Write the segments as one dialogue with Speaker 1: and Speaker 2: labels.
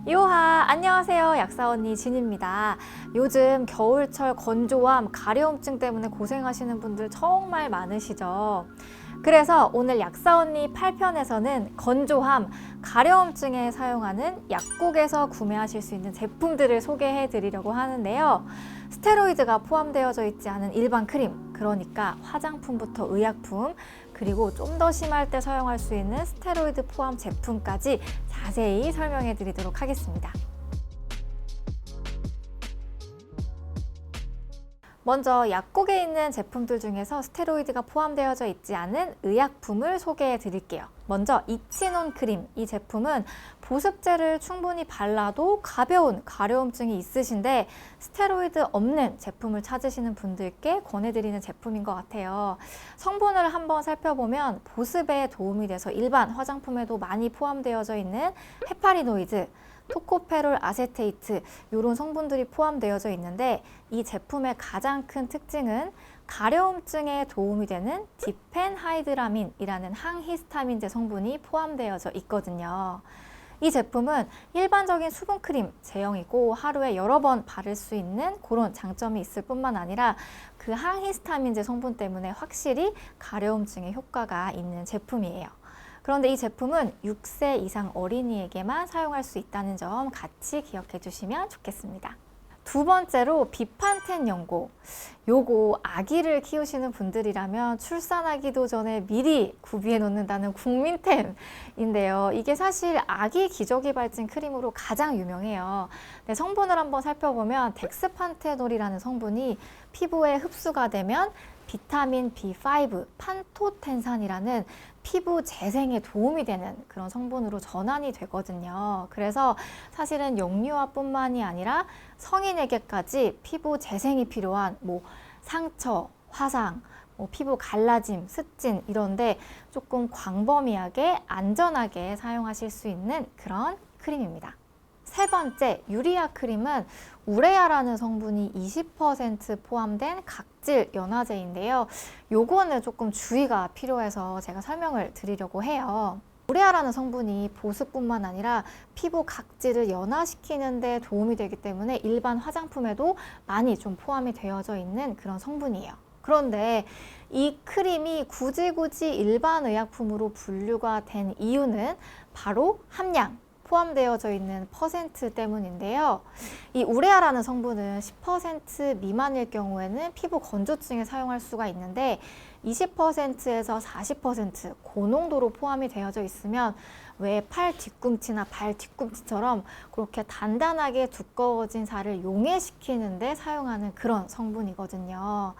Speaker 1: 요하, 안녕하세요. 약사 언니 진입니다. 요즘 겨울철 건조함, 가려움증 때문에 고생하시는 분들 정말 많으시죠? 그래서 오늘 약사 언니 8편에서는 건조함, 가려움증에 사용하는 약국에서 구매하실 수 있는 제품들을 소개해 드리려고 하는데요. 스테로이드가 포함되어져 있지 않은 일반 크림, 그러니까 화장품부터 의약품, 그리고 좀 더 심할 때 사용할 수 있는 스테로이드 포함 제품까지 자세히 설명해 드리도록 하겠습니다. 먼저 약국에 있는 제품들 중에서 스테로이드가 포함되어져 있지 않은 의약품을 소개해 드릴게요. 먼저 이치논 크림, 이 제품은 보습제를 충분히 발라도 가벼운 가려움증이 있으신데 스테로이드 없는 제품을 찾으시는 분들께 권해드리는 제품인 것 같아요. 성분을 한번 살펴보면 보습에 도움이 돼서 일반 화장품에도 많이 포함되어져 있는 헤파리노이드, 토코페롤 아세테이트 이런 성분들이 포함되어져 있는데 이 제품의 가장 큰 특징은 가려움증에 도움이 되는 디펜하이드라민이라는 항히스타민제 성분이 포함되어져 있거든요. 이 제품은 일반적인 수분크림 제형이고 하루에 여러 번 바를 수 있는 그런 장점이 있을 뿐만 아니라 그 항히스타민제 성분 때문에 확실히 가려움증에 효과가 있는 제품이에요. 그런데 이 제품은 6세 이상 어린이에게만 사용할 수 있다는 점 같이 기억해 주시면 좋겠습니다. 두 번째로 비판텐 연고. 요거 아기를 키우시는 분들이라면 출산하기도 전에 미리 구비해 놓는다는 국민템인데요. 이게 사실 아기 기저귀 발진 크림으로 가장 유명해요. 네, 성분을 한번 살펴보면 덱스판테놀이라는 성분이 피부에 흡수가 되면 비타민 B5, 판토텐산이라는 피부 재생에 도움이 되는 그런 성분으로 전환이 되거든요. 그래서 사실은 영유아뿐만이 아니라 성인에게까지 피부 재생이 필요한 상처, 화상, 피부 갈라짐, 습진 이런데 조금 광범위하게 안전하게 사용하실 수 있는 그런 크림입니다. 세 번째, 유리아 크림은 우레아라는 성분이 20% 포함된 각질 연화제인데요. 요거는 조금 주의가 필요해서 제가 설명을 드리려고 해요. 우레아라는 성분이 보습뿐만 아니라 피부 각질을 연화시키는 데 도움이 되기 때문에 일반 화장품에도 많이 좀 포함이 되어져 있는 그런 성분이에요. 그런데 이 크림이 굳이 일반 의약품으로 분류가 된 이유는 바로 함량, 포함되어져 있는 퍼센트 때문인데요. 이 우레아라는 성분은 10% 미만일 경우에는 피부 건조증에 사용할 수가 있는데 20%에서 40% 고농도로 포함이 되어져 있으면 왜 팔 뒤꿈치나 발 뒤꿈치처럼 그렇게 단단하게 두꺼워진 살을 용해시키는데 사용하는 그런 성분이거든요.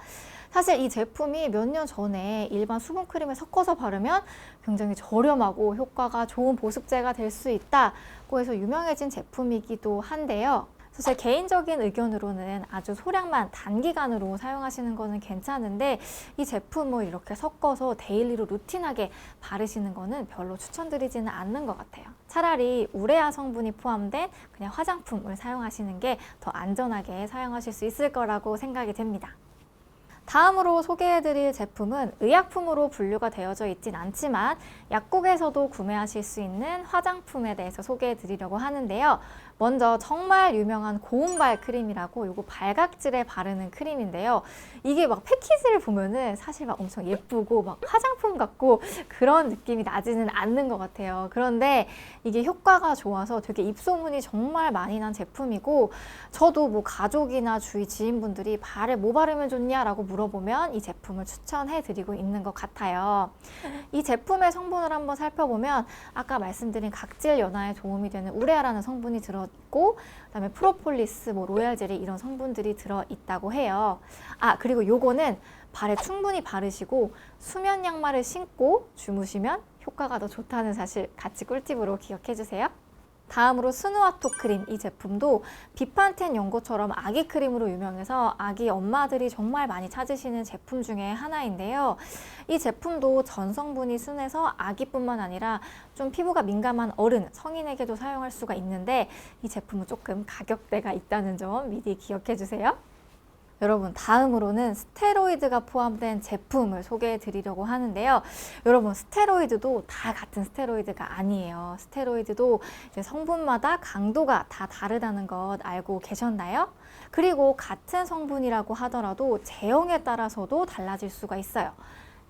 Speaker 1: 사실 이 제품이 몇 년 전에 일반 수분크림에 섞어서 바르면 굉장히 저렴하고 효과가 좋은 보습제가 될 수 있다고 해서 유명해진 제품이기도 한데요. 제 개인적인 의견으로는 아주 소량만 단기간으로 사용하시는 거는 괜찮은데 이 제품을 이렇게 섞어서 데일리로 루틴하게 바르시는 거는 별로 추천드리지는 않는 것 같아요. 차라리 우레아 성분이 포함된 그냥 화장품을 사용하시는 게 더 안전하게 사용하실 수 있을 거라고 생각이 됩니다. 다음으로 소개해드릴 제품은 의약품으로 분류가 되어져 있진 않지만 약국에서도 구매하실 수 있는 화장품에 대해서 소개해드리려고 하는데요. 먼저 정말 유명한 고운발 크림이라고 요거 발각질에 바르는 크림인데요. 이게 막 패키지를 보면은 사실 막 엄청 예쁘고 막 화장품 같고 그런 느낌이 나지는 않는 것 같아요. 그런데 이게 효과가 좋아서 되게 입소문이 정말 많이 난 제품이고 저도 가족이나 주위 지인분들이 발에 뭐 바르면 좋냐라고 물어보면 이 제품을 추천해 드리고 있는 것 같아요. 이 제품의 성분을 한번 살펴보면 아까 말씀드린 각질 연화에 도움이 되는 우레아라는 성분이 들어있고 그다음에 프로폴리스, 로얄 젤리 이런 성분들이 들어있다고 해요. 그리고 요거는 발에 충분히 바르시고 수면 양말을 신고 주무시면 효과가 더 좋다는 사실 같이 꿀팁으로 기억해 주세요. 다음으로 스누아토 크림, 이 제품도 비판텐 연고처럼 아기 크림으로 유명해서 아기 엄마들이 정말 많이 찾으시는 제품 중에 하나인데요. 이 제품도 전성분이 순해서 아기뿐만 아니라 좀 피부가 민감한 어른, 성인에게도 사용할 수가 있는데 이 제품은 조금 가격대가 있다는 점 미리 기억해 주세요. 여러분, 다음으로는 스테로이드가 포함된 제품을 소개해 드리려고 하는데요. 여러분, 스테로이드도 다 같은 스테로이드가 아니에요. 스테로이드도 이제 성분마다 강도가 다 다르다는 것 알고 계셨나요? 그리고 같은 성분이라고 하더라도 제형에 따라서도 달라질 수가 있어요.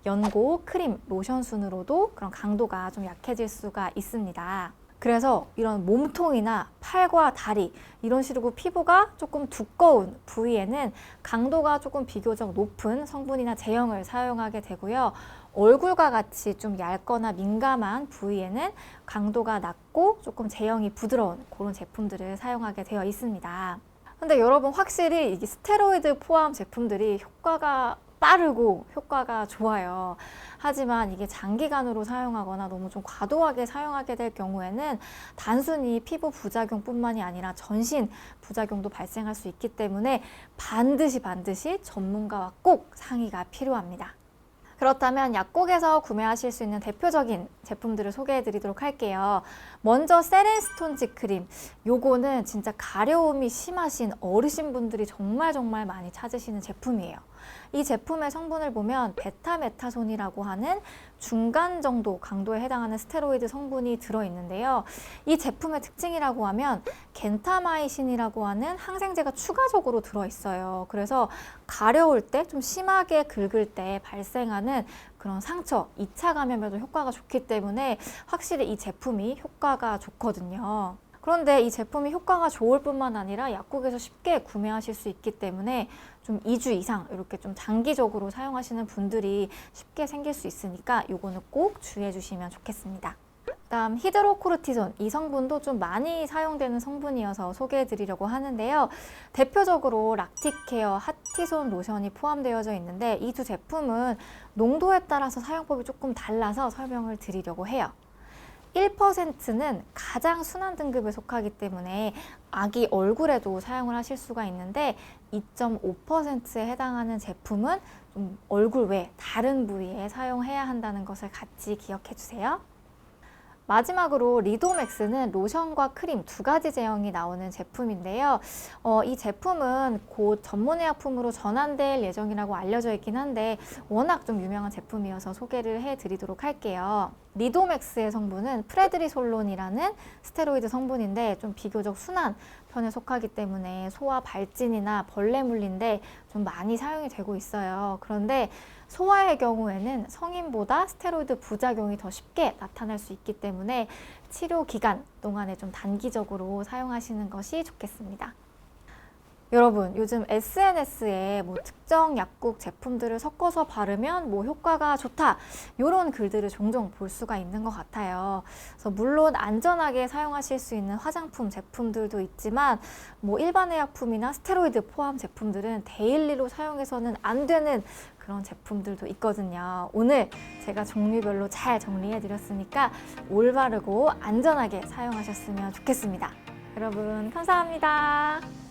Speaker 1: 연고, 크림, 로션 순으로도 그런 강도가 좀 약해질 수가 있습니다. 그래서 이런 몸통이나 팔과 다리 이런 식으로 피부가 조금 두꺼운 부위에는 강도가 조금 비교적 높은 성분이나 제형을 사용하게 되고요. 얼굴과 같이 좀 얇거나 민감한 부위에는 강도가 낮고 조금 제형이 부드러운 그런 제품들을 사용하게 되어 있습니다. 근데 여러분, 확실히 이게 스테로이드 포함 제품들이 효과가 빠르고 효과가 좋아요. 하지만 이게 장기간으로 사용하거나 너무 좀 과도하게 사용하게 될 경우에는 단순히 피부 부작용뿐만이 아니라 전신 부작용도 발생할 수 있기 때문에 반드시 전문가와 꼭 상의가 필요합니다. 그렇다면 약국에서 구매하실 수 있는 대표적인 제품들을 소개해 드리도록 할게요. 먼저 세렌스톤지 크림. 요거는 진짜 가려움이 심하신 어르신분들이 정말 많이 찾으시는 제품이에요. 이 제품의 성분을 보면 베타메타손이라고 하는 중간 정도 강도에 해당하는 스테로이드 성분이 들어있는데요. 이 제품의 특징이라고 하면 겐타마이신이라고 하는 항생제가 추가적으로 들어있어요. 그래서 가려울 때, 좀 심하게 긁을 때 발생하는 그런 상처, 2차 감염에도 효과가 좋기 때문에 확실히 이 제품이 효과가 좋거든요. 그런데 이 제품이 효과가 좋을 뿐만 아니라 약국에서 쉽게 구매하실 수 있기 때문에 좀 2주 이상 이렇게 좀 장기적으로 사용하시는 분들이 쉽게 생길 수 있으니까 요거는 꼭 주의해 주시면 좋겠습니다. 다음 히드로코르티손, 이 성분도 좀 많이 사용되는 성분이어서 소개해 드리려고 하는데요. 대표적으로 락티케어, 핫티손 로션이 포함되어져 있는데 이 두 제품은 농도에 따라서 사용법이 조금 달라서 설명을 드리려고 해요. 1%는 가장 순한 등급에 속하기 때문에 아기 얼굴에도 사용을 하실 수가 있는데 2.5%에 해당하는 제품은 좀 얼굴 외 다른 부위에 사용해야 한다는 것을 같이 기억해 주세요. 마지막으로 리도맥스는 로션과 크림 두 가지 제형이 나오는 제품인데요. 이 제품은 곧 전문의약품으로 전환될 예정이라고 알려져 있긴 한데 워낙 좀 유명한 제품이어서 소개를 해드리도록 할게요. 리도맥스의 성분은 프레드리솔론이라는 스테로이드 성분인데 좀 비교적 순한 편에 속하기 때문에 소화 발진이나 벌레 물린데 좀 많이 사용이 되고 있어요. 그런데 소아의 경우에는 성인보다 스테로이드 부작용이 더 쉽게 나타날 수 있기 때문에 치료 기간 동안에 좀 단기적으로 사용하시는 것이 좋겠습니다. 여러분, 요즘 SNS에 뭐 특정 약국 제품들을 섞어서 바르면 뭐 효과가 좋다 이런 글들을 종종 볼 수가 있는 것 같아요. 그래서 물론 안전하게 사용하실 수 있는 화장품 제품들도 있지만 뭐 일반 의약품이나 스테로이드 포함 제품들은 데일리로 사용해서는 안 되는 그런 제품들도 있거든요. 오늘 제가 종류별로 잘 정리해 드렸으니까 올바르고 안전하게 사용하셨으면 좋겠습니다. 여러분, 감사합니다.